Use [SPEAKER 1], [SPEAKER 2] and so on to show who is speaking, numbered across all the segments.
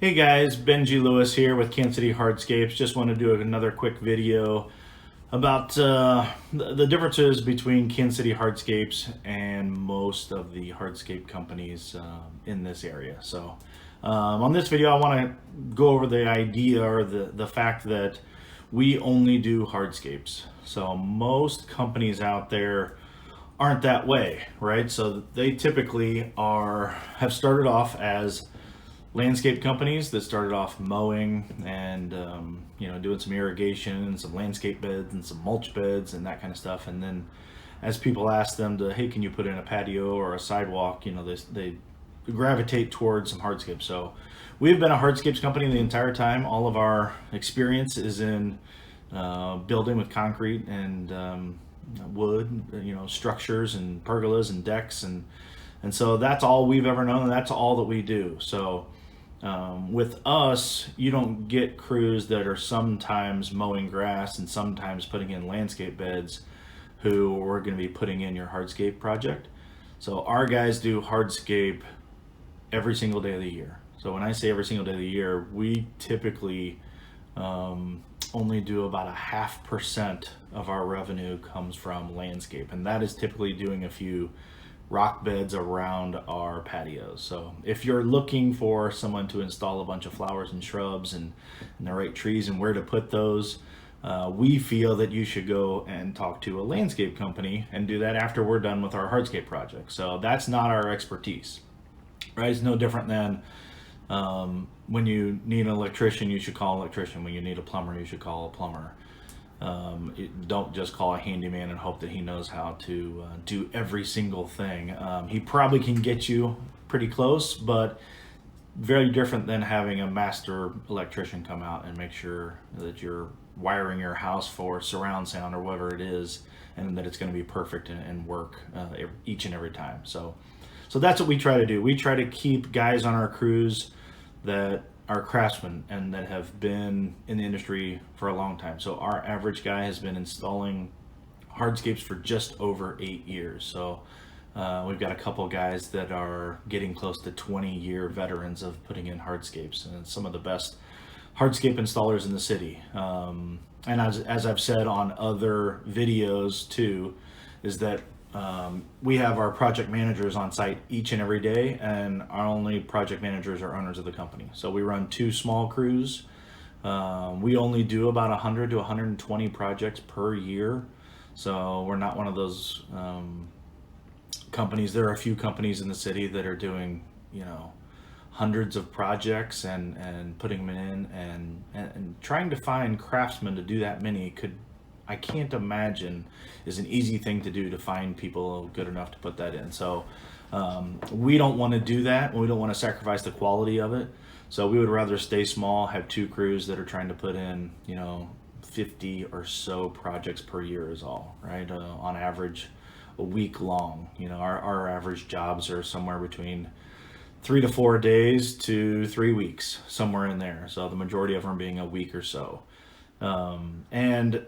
[SPEAKER 1] Hey guys, Benji Lewis here with Kansas City Hardscapes. Just want to do another quick video about the differences between Kansas City Hardscapes and most of the hardscape companies in this area. So on this video I want to go over the idea or the fact that we only do hardscapes. So most companies out there aren't that way, right? So they typically have started off as landscape companies that started off mowing and doing some irrigation and some landscape beds and some mulch beds and that kind of stuff. And then as people ask them to, hey, can you put in a patio or a sidewalk, they gravitate towards some hardscapes. So we've been a hardscapes company the entire time. All of our experience is in building with concrete and wood, structures and pergolas and decks, and so that's all we've ever known, and that's all that we do. So with us, you don't get crews that are sometimes mowing grass and sometimes putting in landscape beds who are going to be putting in your hardscape project. So our guys do hardscape every single day of the year. So when I say every single day of the year, we typically only do about 0.5% of our revenue comes from landscape, and that is typically doing a few rock beds around our patios. So if you're looking for someone to install a bunch of flowers and shrubs and the right trees and where to put those, we feel that you should go and talk to a landscape company and do that after we're done with our hardscape project. So that's not our expertise, right? It's no different than when you need an electrician, you should call an electrician. When you need a plumber, you should call a plumber. Don't just call a handyman and hope that he knows how to do every single thing. He probably can get you pretty close, but very different than having a master electrician come out and make sure that you're wiring your house for surround sound or whatever it is, and that it's going to be perfect and work each and every time. So that's what we try to do. We try to keep guys on our crews that are craftsmen and that have been in the industry for a long time. So our average guy has been installing hardscapes for just over 8 years. So we've got a couple guys that are getting close to 20-year veterans of putting in hardscapes, and some of the best hardscape installers in the city. And as I've said on other videos too, is that we have our project managers on site each and every day, and our only project managers are owners of the company. So we run 2 small crews. We only do about 100 to 120 projects per year. So we're not one of those companies. There are a few companies in the city that are doing, hundreds of projects and putting them in, and trying to find craftsmen to do that many I can't imagine is an easy thing to do, to find people good enough to put that in. So we don't want to do that. We don't want to sacrifice the quality of it. So we would rather stay small, have 2 crews that are trying to put in, 50 or so projects per year is all, right? On average, a week long. Our average jobs are somewhere between 3 to 4 days to 3 weeks, somewhere in there. So the majority of them being a week or so. And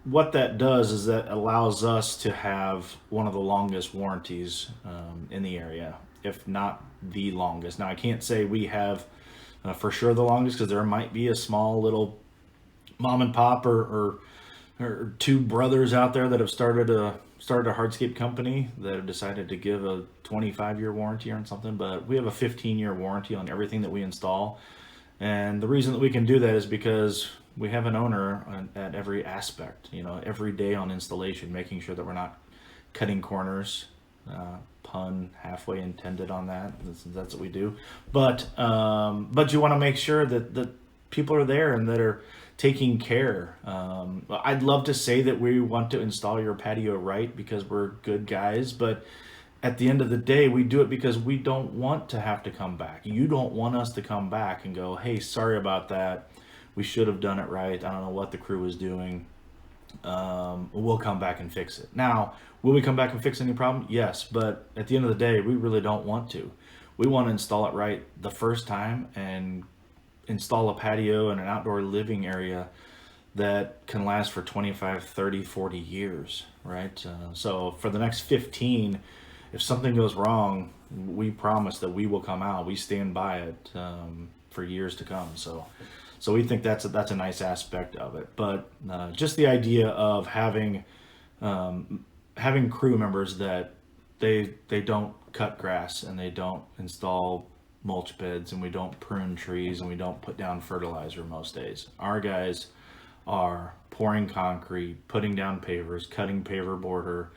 [SPEAKER 1] what that does is that allows us to have one of the longest warranties in the area, if not the longest. Now, I can't say we have for sure the longest, because there might be a small little mom and pop or 2 brothers out there that have started a hardscape company that have decided to give a 25-year warranty on something, but we have a 15-year warranty on everything that we install. And the reason that we can do that is because we have an owner at every aspect, every day on installation, making sure that we're not cutting corners, pun halfway intended on that. That's what we do. But you want to make sure that people are there and that are taking care. I'd love to say that we want to install your patio right because we're good guys, but at the end of the day, we do it because we don't want to have to come back. You don't want us to come back and go, hey, sorry about that. We should have done it right. I don't know what the crew was doing. We'll come back and fix it. Now, will we come back and fix any problem? Yes, but at the end of the day, we really don't want to. We want to install it right the first time and install a patio and an outdoor living area that can last for 25, 30, 40 years, right? So for the next 15, if something goes wrong, we promise that we will come out. We stand by it for years to come. So we think that's a nice aspect of it. But just the idea of having crew members that they don't cut grass and they don't install mulch beds and we don't prune trees and we don't put down fertilizer most days. Our guys are pouring concrete, putting down pavers, cutting paver border,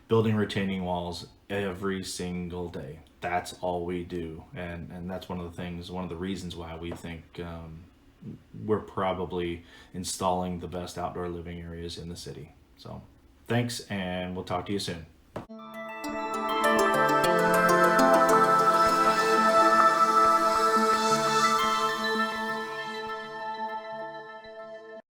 [SPEAKER 1] building retaining walls every single day. That's all we do, and that's one of the reasons why we think we're probably installing the best outdoor living areas in the city. So thanks, and we'll talk to you soon.